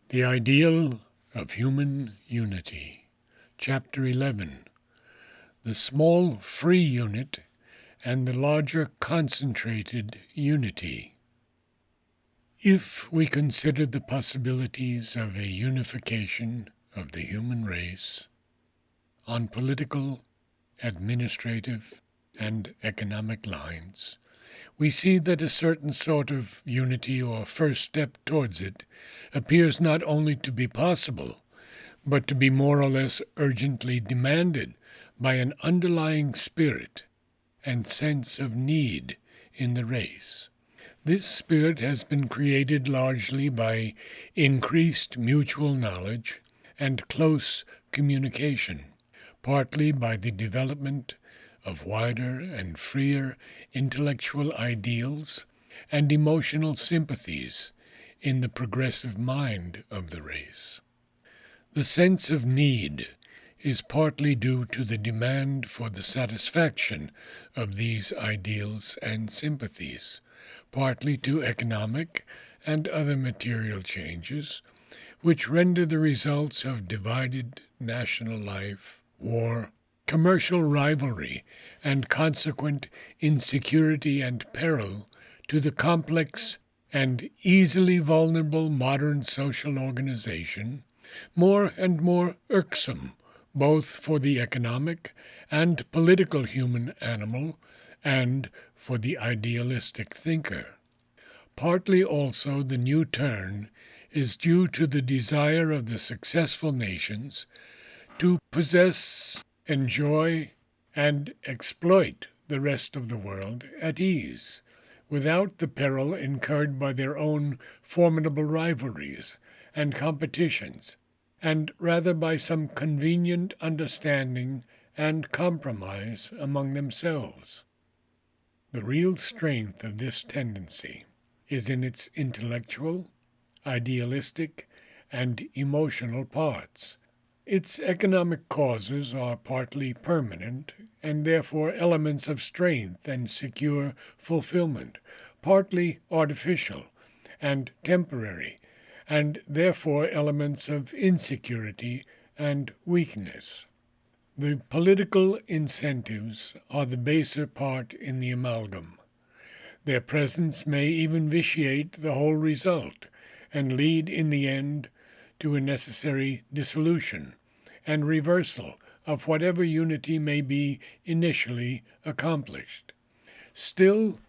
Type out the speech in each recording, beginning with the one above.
The Ideal of Human Unity. Chapter 11. The Small Free Unit and the Larger Concentrated Unity. If we consider the possibilities of a unification of the human race on political, administrative, and economic lines, we see that a certain sort of unity or first step towards it appears not only to be possible, but to be more or less urgently demanded by an underlying spirit and sense of need in the race. This spirit has been created largely by increased mutual knowledge and close communication, partly by the development of wider and freer intellectual ideals and emotional sympathies in the progressive mind of the race. The sense of need is partly due to the demand for the satisfaction of these ideals and sympathies, partly to economic and other material changes, which render the results of divided national life, war, commercial rivalry, and consequent insecurity and peril to the complex and easily vulnerable modern social organization more and more irksome, both for the economic and political human animal and for the idealistic thinker. Partly also the new turn is due to the desire of the successful nations to possess, enjoy, and exploit the rest of the world at ease, without the peril incurred by their own formidable rivalries and competitions, and rather by some convenient understanding and compromise among themselves. The real strength of this tendency is in its intellectual, idealistic, and emotional parts. Its economic causes are partly permanent, and therefore elements of strength and secure fulfillment, partly artificial and temporary, and therefore elements of insecurity and weakness. The political incentives are the baser part in the amalgam. Their presence may even vitiate the whole result, and lead in the end to a necessary dissolution and reversal of whatever unity may be initially accomplished. Still,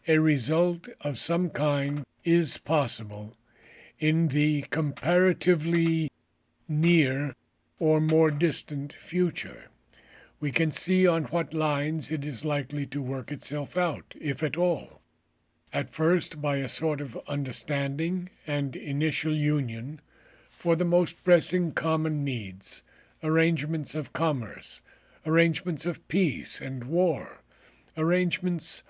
a result of some kind is possible in the comparatively near or more distant future. We can see on what lines it is likely to work itself out, if at all. At first by a sort of understanding and initial union for the most pressing common needs, arrangements of commerce, arrangements of peace and war, arrangements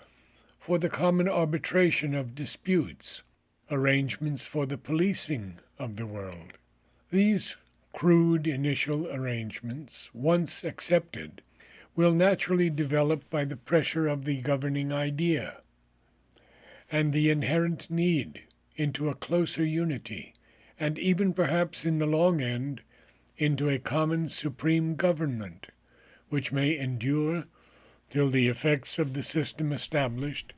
for the common arbitration of disputes, arrangements for the policing of the world. These crude initial arrangements, once accepted, will naturally develop by the pressure of the governing idea and the inherent need into a closer unity, and even perhaps in the long end into a common supreme government, which may endure till the effects of the system established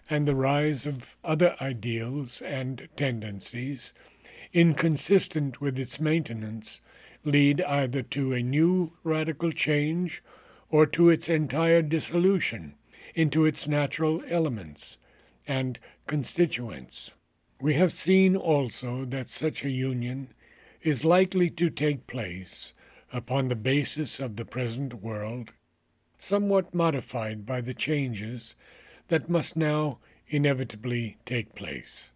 and the rise of other ideals and tendencies inconsistent with its maintenance lead either to a new radical change or to its entire dissolution into its natural elements and constituents. We have seen also that such a union is likely to take place upon the basis of the present world, somewhat modified by the changes that must now inevitably take place.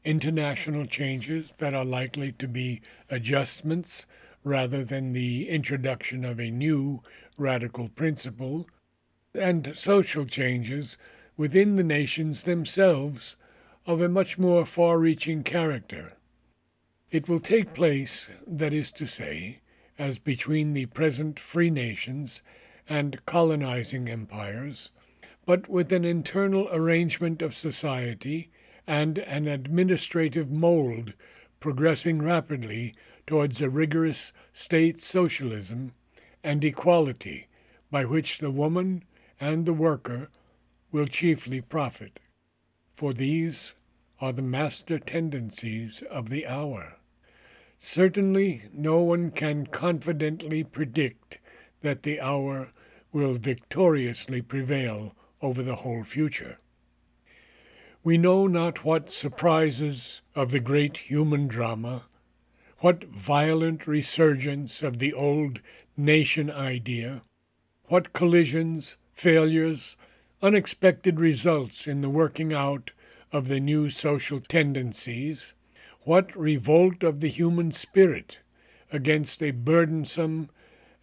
International changes that are likely to be adjustments rather than the introduction of a new radical principle, and social changes within the nations themselves of a much more far-reaching character. It will take place, that is to say, as between the present free nations and colonizing empires, but with an internal arrangement of society and an administrative mold progressing rapidly towards a rigorous state socialism and equality by which the woman and the worker will chiefly profit. For these are the master tendencies of the hour. Certainly no one can confidently predict that the hour will victoriously prevail over the whole future. We know not what surprises of the great human drama, what violent resurgence of the old nation idea, what collisions, failures, unexpected results in the working out of the new social tendencies, what revolt of the human spirit against a burdensome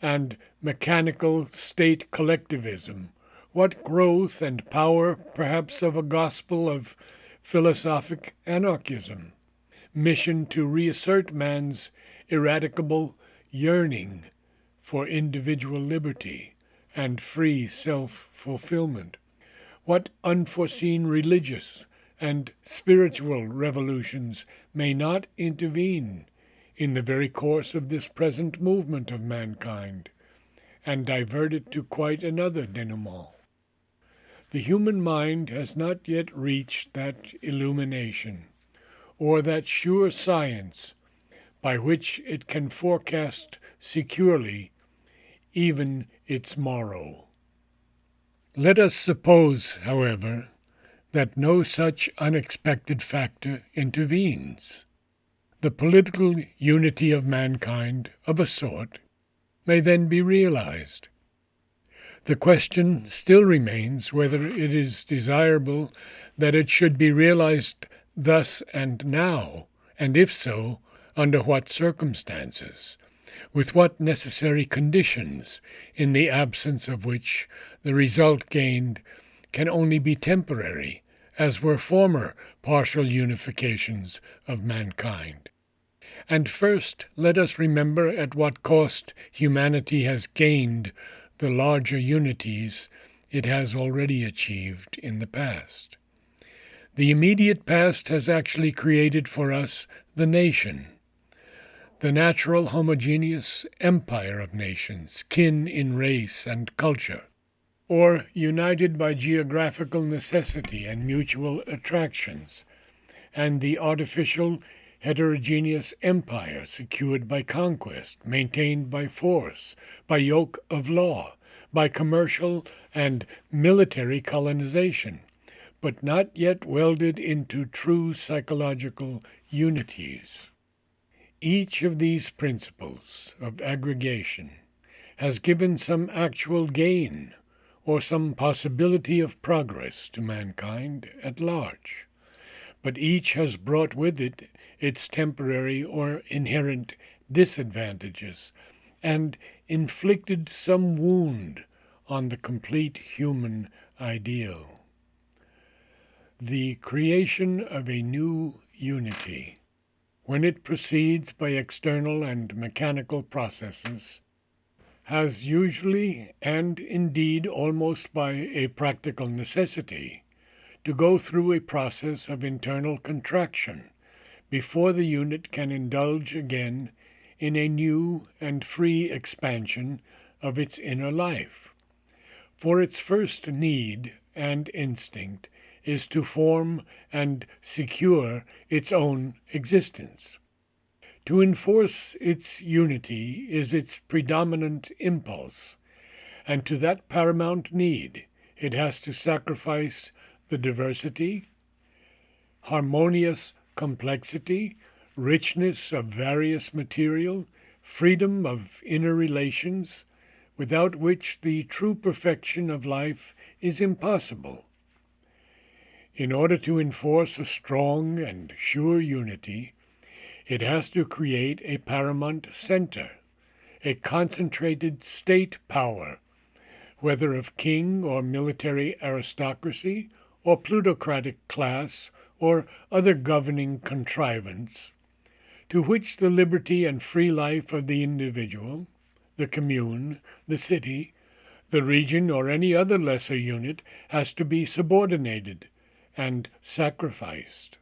and mechanical state collectivism, what growth and power perhaps of a gospel of philosophic anarchism, mission to reassert man's ineradicable yearning for individual liberty and free self-fulfillment, what unforeseen religious and spiritual revolutions may not intervene in the very course of this present movement of mankind, and divert it to quite another denouement. The human mind has not yet reached that illumination, or that sure science by which it can forecast securely even its morrow. Let us suppose, however, that no such unexpected factor intervenes. The political unity of mankind, of a sort, may then be realized. The question still remains whether it is desirable that it should be realized thus and now, and if so, under what circumstances, with what necessary conditions, in the absence of which the result gained can only be temporary, as were former partial unifications of mankind. And first, let us remember at what cost humanity has gained the larger unities it has already achieved in the past. The immediate past has actually created for us the nation, the natural homogeneous empire of nations, kin in race and culture, or united by geographical necessity and mutual attractions, and the artificial heterogeneous empire secured by conquest, maintained by force, by yoke of law, by commercial and military colonization, but not yet welded into true psychological unities. Each of these principles of aggregation has given some actual gain or some possibility of progress to mankind at large, but each has brought with it its temporary or inherent disadvantages and inflicted some wound on the complete human ideal. The creation of a new unity, when it proceeds by external and mechanical processes, has usually, and indeed almost by a practical necessity, to go through a process of internal contraction before the unit can indulge again in a new and free expansion of its inner life. For its first need and instinct is to form and secure its own existence. To enforce its unity is its predominant impulse, and to that paramount need it has to sacrifice the diversity, harmonious complexity, richness of various material, freedom of inner relations, without which the true perfection of life is impossible. In order to enforce a strong and sure unity, it has to create a paramount center, a concentrated state power, whether of king or military aristocracy, or plutocratic class, or other governing contrivance, to which the liberty and free life of the individual, the commune, the city, the region, or any other lesser unit has to be subordinated and sacrificed.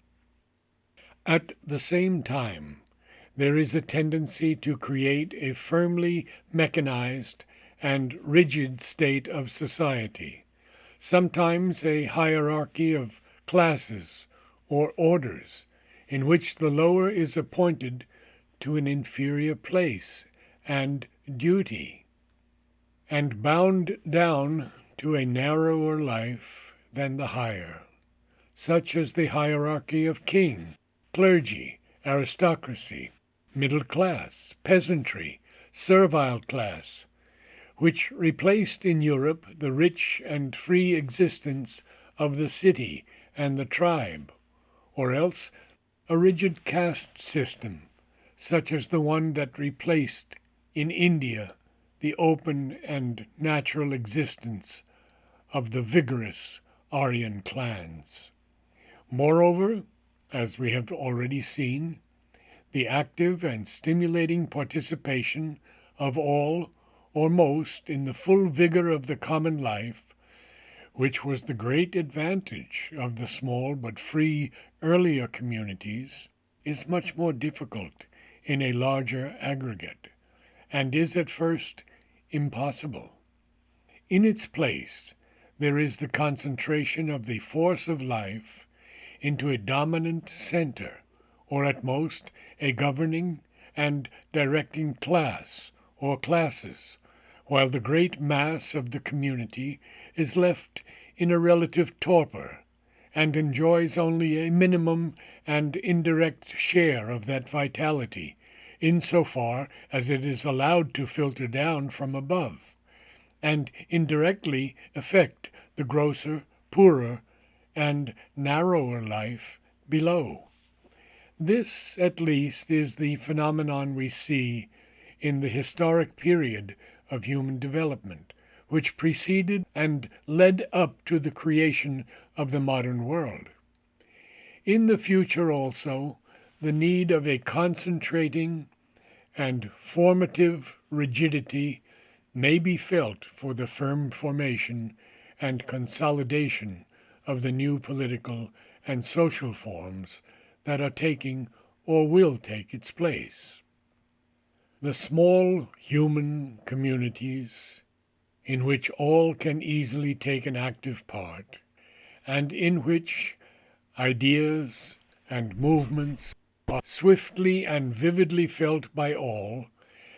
At the same time, there is a tendency to create a firmly mechanized and rigid state of society, sometimes a hierarchy of classes or orders, in which the lower is appointed to an inferior place and duty, and bound down to a narrower life than the higher, such as the hierarchy of king, clergy, aristocracy, middle class, peasantry, servile class, which replaced in Europe the rich and free existence of the city and the tribe, or else a rigid caste system, such as the one that replaced in India the open and natural existence of the vigorous Aryan clans. Moreover, as we have already seen, the active and stimulating participation of all or most in the full vigor of the common life, which was the great advantage of the small but free earlier communities, is much more difficult in a larger aggregate, and is at first impossible. In its place, there is the concentration of the force of life into a dominant center, or at most a governing and directing class or classes, while the great mass of the community is left in a relative torpor, and enjoys only a minimum and indirect share of that vitality, in so far as it is allowed to filter down from above, and indirectly affect the grosser, poorer, and narrower life below. This, at least, is the phenomenon we see in the historic period of human development, which preceded and led up to the creation of the modern world. In the future also, the need of a concentrating and formative rigidity may be felt for the firm formation and consolidation of the new political and social forms that are taking or will take its place. The small human communities, in which all can easily take an active part, and in which ideas and movements are swiftly and vividly felt by all,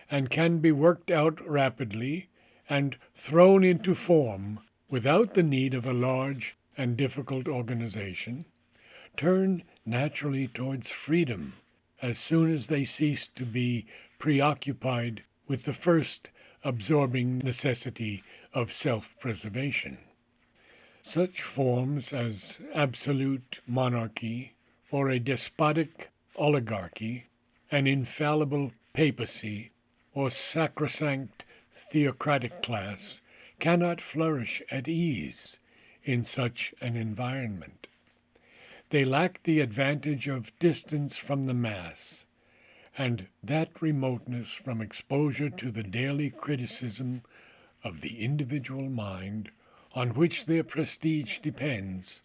and can be worked out rapidly and thrown into form without the need of a large and difficult organization, turn naturally towards freedom as soon as they cease to be preoccupied with the first absorbing necessity of self-preservation. Such forms as absolute monarchy or a despotic oligarchy, an infallible papacy, or sacrosanct theocratic class cannot flourish at ease in such an environment. They lack the advantage of distance from the mass, and that remoteness from exposure to the daily criticism of the individual mind on which their prestige depends,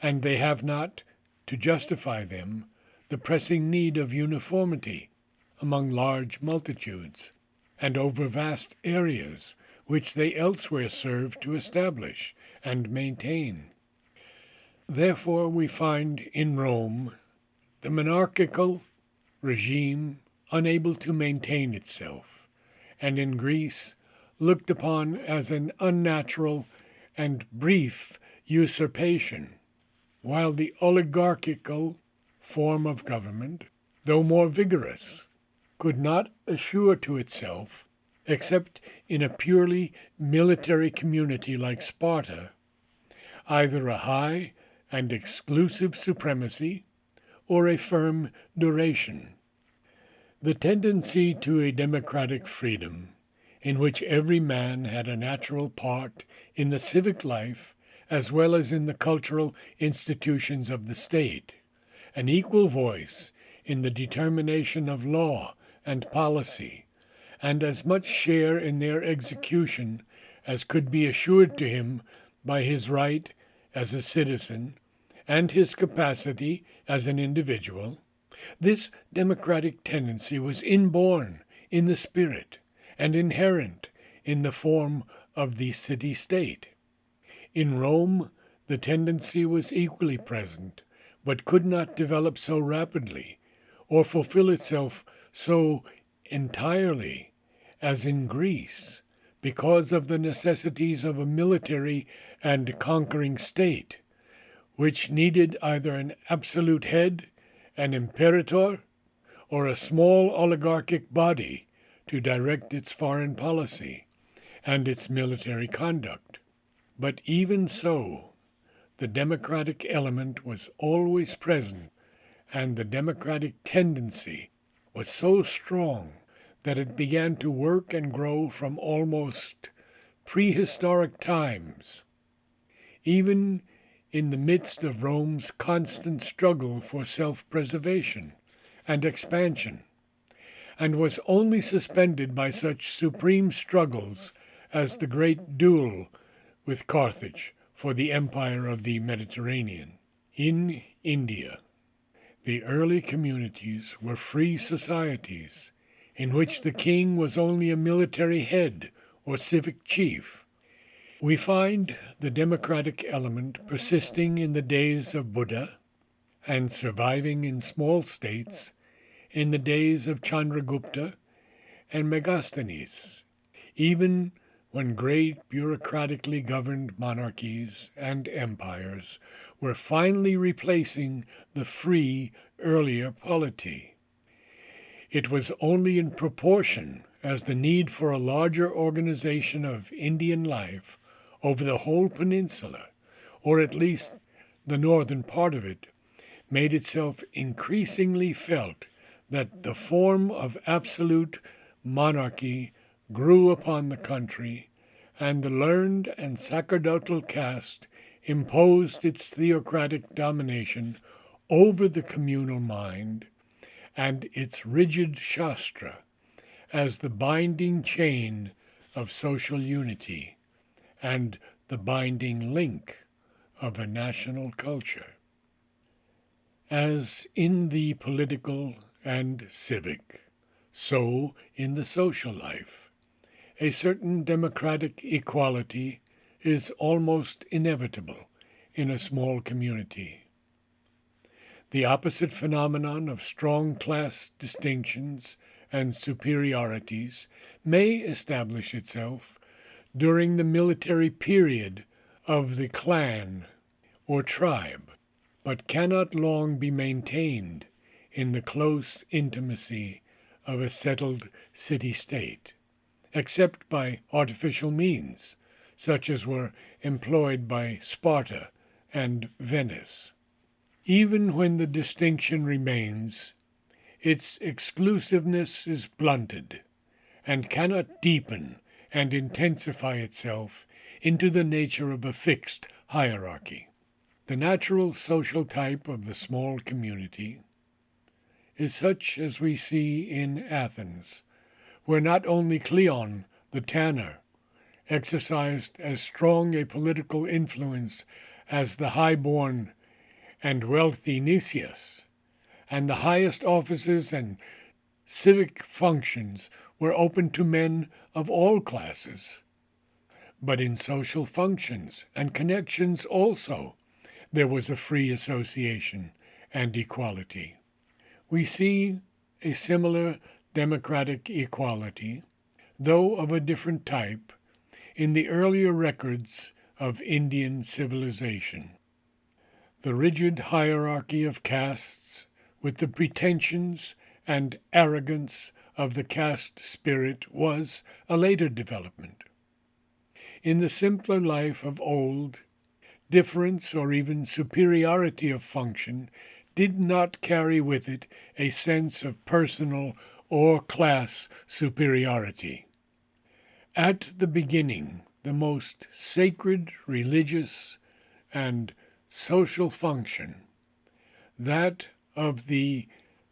and they have not, to justify them, the pressing need of uniformity among large multitudes and over vast areas which they elsewhere serve to establish and maintain. Therefore we find in Rome the monarchical regime unable to maintain itself, and in Greece looked upon as an unnatural and brief usurpation, while the oligarchical form of government, though more vigorous, could not assure to itself, except in a purely military community like Sparta, either a high and exclusive supremacy or a firm duration. The tendency to a democratic freedom, in which every man had a natural part in the civic life as well as in the cultural institutions of the state, an equal voice in the determination of law and policy, and as much share in their execution as could be assured to him by his right as a citizen and his capacity as an individual, this democratic tendency was inborn in the spirit and inherent in the form of the city-state. In Rome, the tendency was equally present, but could not develop so rapidly or fulfill itself so entirely as in Greece, because of the necessities of a military and conquering state, which needed either an absolute head, an imperator, or a small oligarchic body to direct its foreign policy and its military conduct. But even so, the democratic element was always present, and the democratic tendency was so strong that it began to work and grow from almost prehistoric times. Even in the midst of Rome's constant struggle for self-preservation and expansion, and was only suspended by such supreme struggles as the great duel with Carthage for the empire of the Mediterranean. In India, the early communities were free societies in which the king was only a military head or civic chief. We find the democratic element persisting in the days of Buddha and surviving in small states in the days of Chandragupta and Megasthenes, even when great bureaucratically governed monarchies and empires were finally replacing the free earlier polity. It was only in proportion as the need for a larger organization of Indian life over the whole peninsula, or at least the northern part of it, made itself increasingly felt that the form of absolute monarchy grew upon the country, and the learned and sacerdotal caste imposed its theocratic domination over the communal mind and its rigid shastra as the binding chain of social unity and the binding link of a national culture. As in the political and civic, so in the social life, a certain democratic equality is almost inevitable in a small community. The opposite phenomenon of strong class distinctions and superiorities may establish itself during the military period of the clan or tribe, but cannot long be maintained in the close intimacy of a settled city-state, except by artificial means, such as were employed by Sparta and Venice. Even when the distinction remains, its exclusiveness is blunted, and cannot deepen and intensify itself into the nature of a fixed hierarchy. The natural social type of the small community is such as we see in Athens, where not only Cleon the tanner exercised as strong a political influence as the high-born and wealthy Nicias, and the highest offices and civic functions were open to men of all classes. But in social functions and connections also there was a free association and equality. We see a similar democratic equality, though of a different type, in the earlier records of Indian civilization. The rigid hierarchy of castes, with the pretensions and arrogance of the caste spirit, was a later development. In the simpler life of old, difference or even superiority of function did not carry with it a sense of personal or class superiority. At the beginning, the most sacred religious and social function, that of the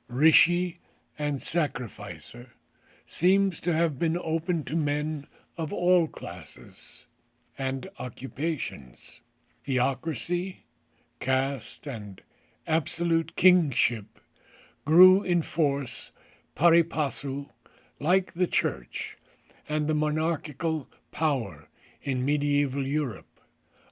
rishi and sacrificer, seems to have been open to men of all classes and occupations. Theocracy caste, and absolute kingship grew in force pari passu like the Church and the monarchical power in medieval Europe,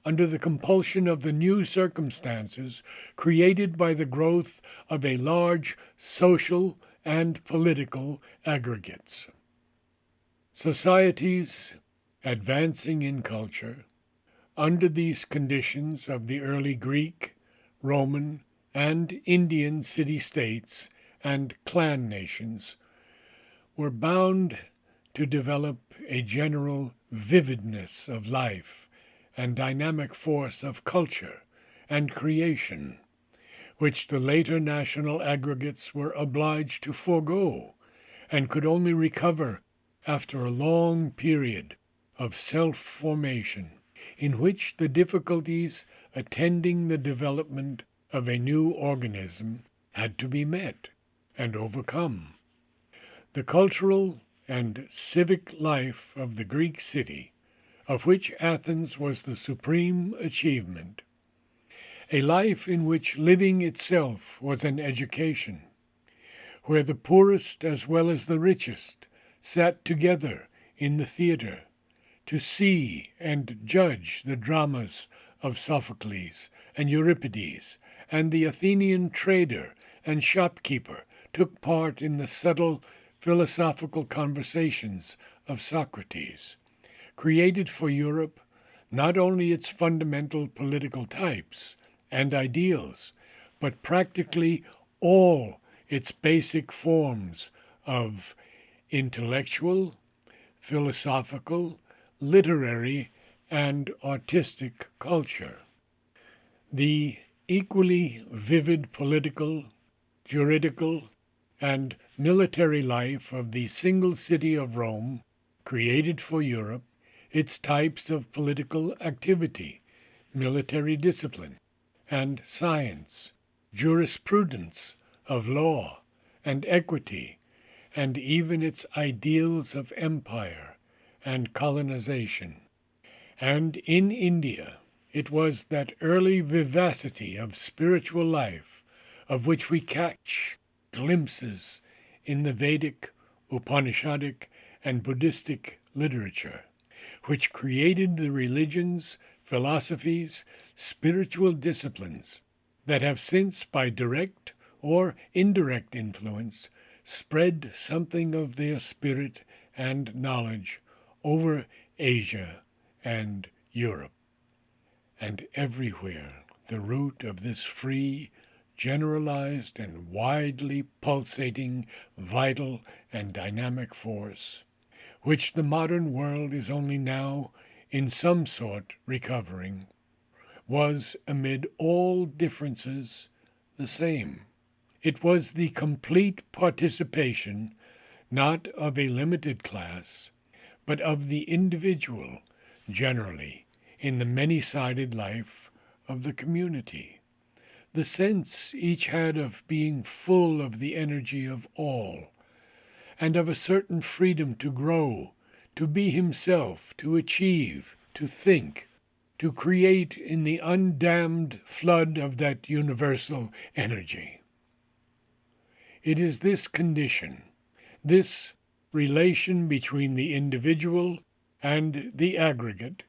under the compulsion of the new circumstances created by the growth of a large social and political aggregates. Societies advancing in culture under these conditions of the early Greek, Roman, and Indian city-states and clan nations were bound to develop a general vividness of life and dynamic force of culture and creation, which the later national aggregates were obliged to forego and could only recover after a long period of self-formation, in which the difficulties attending the development of a new organism had to be met and overcome. The cultural and civic life of the Greek city, of which Athens was the supreme achievement, a life in which living itself was an education, where the poorest as well as the richest sat together in the theatre to see and judge the dramas of Sophocles and Euripides, and the Athenian trader and shopkeeper took part in the subtle philosophical conversations of Socrates, created for Europe not only its fundamental political types and ideals, but practically all its basic forms of intellectual, philosophical, literary, and artistic culture. The equally vivid political, juridical, and military life of the single city of Rome created for Europe its types of political activity, military discipline, and science, jurisprudence of law and equity, and even its ideals of empire and colonization. And in India it was that early vivacity of spiritual life of which we catch glimpses in the Vedic, Upanishadic, and Buddhistic literature, which created the religions, philosophies, spiritual disciplines that have since, by direct or indirect influence, spread something of their spirit and knowledge over Asia and Europe. And everywhere the root of this free, generalized, and widely pulsating, vital, and dynamic force, which the modern world is only now in some sort recovering, was, amid all differences, the same. It was the complete participation, not of a limited class, but of the individual generally in the many-sided life of the community, the sense each had of being full of the energy of all, and of a certain freedom to grow, to be himself, to achieve, to think, to create in the undammed flood of that universal energy. It is this condition, this relation between the individual and the aggregate,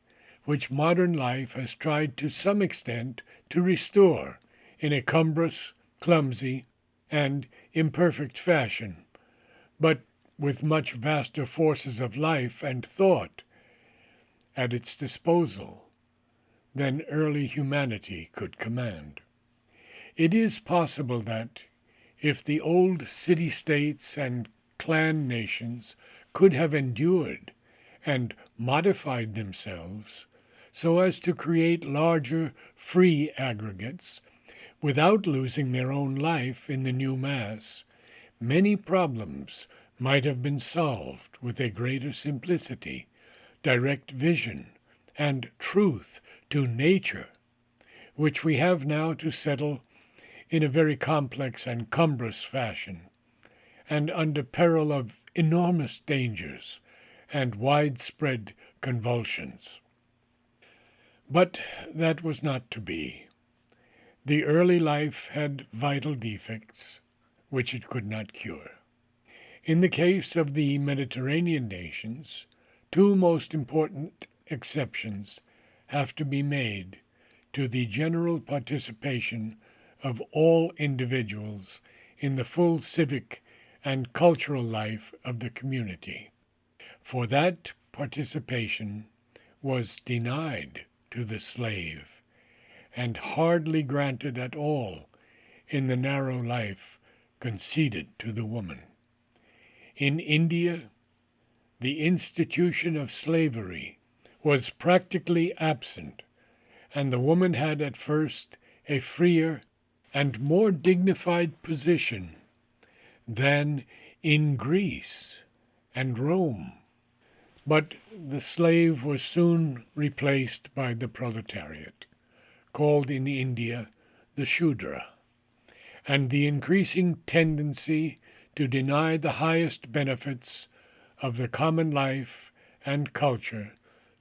which modern life has tried to some extent to restore in a cumbrous, clumsy, and imperfect fashion, but with much vaster forces of life and thought at its disposal than early humanity could command. It is possible that, if the old city-states and clan nations could have endured and modified themselves so as to create larger free aggregates without losing their own life in the new mass, many problems might have been solved with a greater simplicity, direct vision, and truth to nature, which we have now to settle in a very complex and cumbrous fashion, and under peril of enormous dangers and widespread convulsions. But that was not to be. The early life had vital defects which it could not cure. In the case of the Mediterranean nations, two most important exceptions have to be made to the general participation of all individuals in the full civic and cultural life of the community. For that participation was denied to the slave, and hardly granted at all in the narrow life conceded to the woman. In India, the institution of slavery was practically absent, and the woman had at first a freer and more dignified position than in Greece and Rome. But the slave was soon replaced by the proletariat, called in India the Shudra, and the increasing tendency to deny the highest benefits of the common life and culture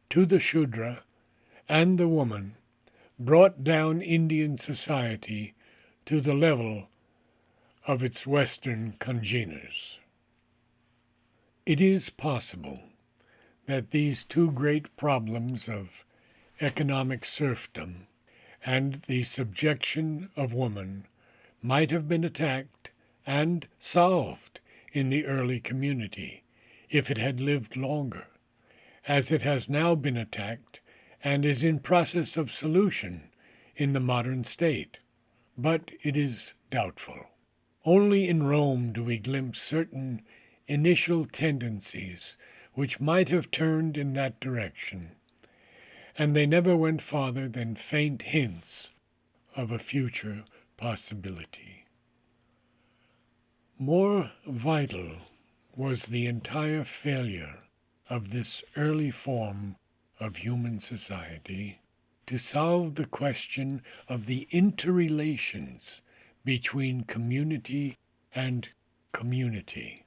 to the Shudra and the woman brought down Indian society to the level of its Western congeners. It is possible that these two great problems of economic serfdom and the subjection of woman might have been attacked and solved in the early community if it had lived longer, as it has now been attacked and is in process of solution in the modern state. But it is doubtful. Only in Rome do we glimpse certain initial tendencies which might have turned in that direction, and they never went farther than faint hints of a future possibility. More vital was the entire failure of this early form of human society to solve the question of the interrelations between community and community.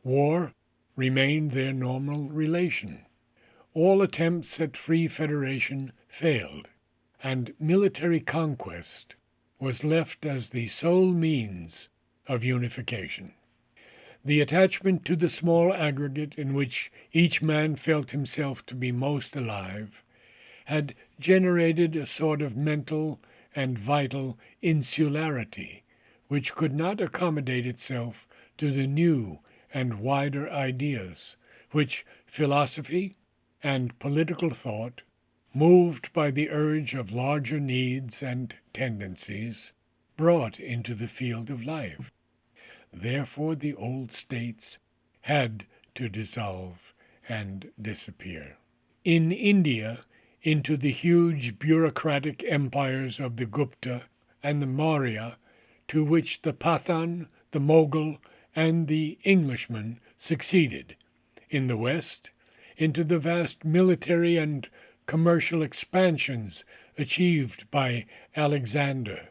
War remained their normal relation. All attempts at free federation failed, and military conquest was left as the sole means of unification. The attachment to the small aggregate in which each man felt himself to be most alive had generated a sort of mental and vital insularity which could not accommodate itself to the new and wider ideas which philosophy and political thought, moved by the urge of larger needs and tendencies, brought into the field of life. Therefore the old states had to dissolve and disappear. In India, into the huge bureaucratic empires of the Gupta and the Maurya, to which the Pathan, the Mughal, and the Englishman succeeded. In the West, into the vast military and commercial expansions achieved by Alexander,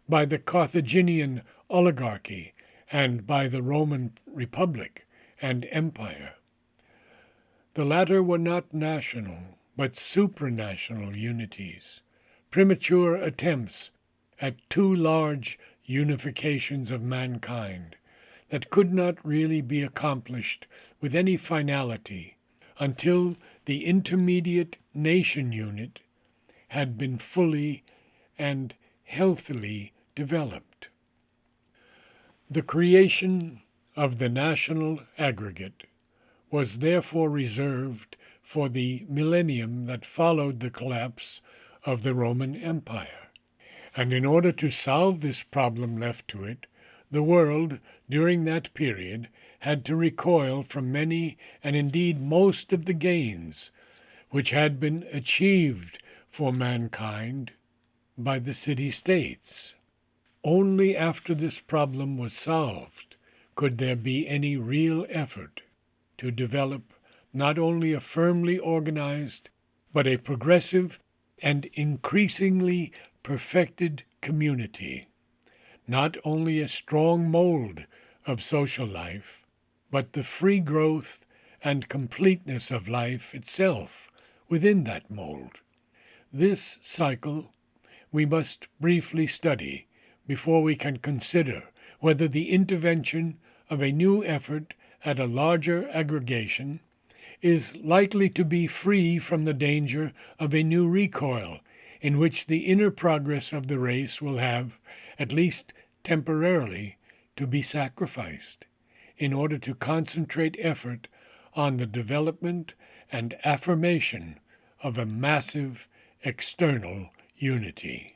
by the Carthaginian oligarchy, and by the Roman Republic and Empire. The latter were not national, but supranational unities, premature attempts at too large unifications of mankind that could not really be accomplished with any finality until the intermediate nation unit had been fully and healthily developed. The creation of the national aggregate was therefore reserved for the millennium that followed the collapse of the Roman Empire. And in order to solve this problem left to it, the world, during that period, had to recoil from many and indeed most of the gains which had been achieved for mankind by the city-states. Only after this problem was solved could there be any real effort to develop not only a firmly organized, but a progressive and increasingly perfected community, not only a strong mold of social life, but the free growth and completeness of life itself within that mold. This cycle we must briefly study before we can consider whether the intervention of a new effort at a larger aggregation is likely to be free from the danger of a new recoil in which the inner progress of the race will have, at least temporarily, to be sacrificed, in order to concentrate effort on the development and affirmation of a massive external unity.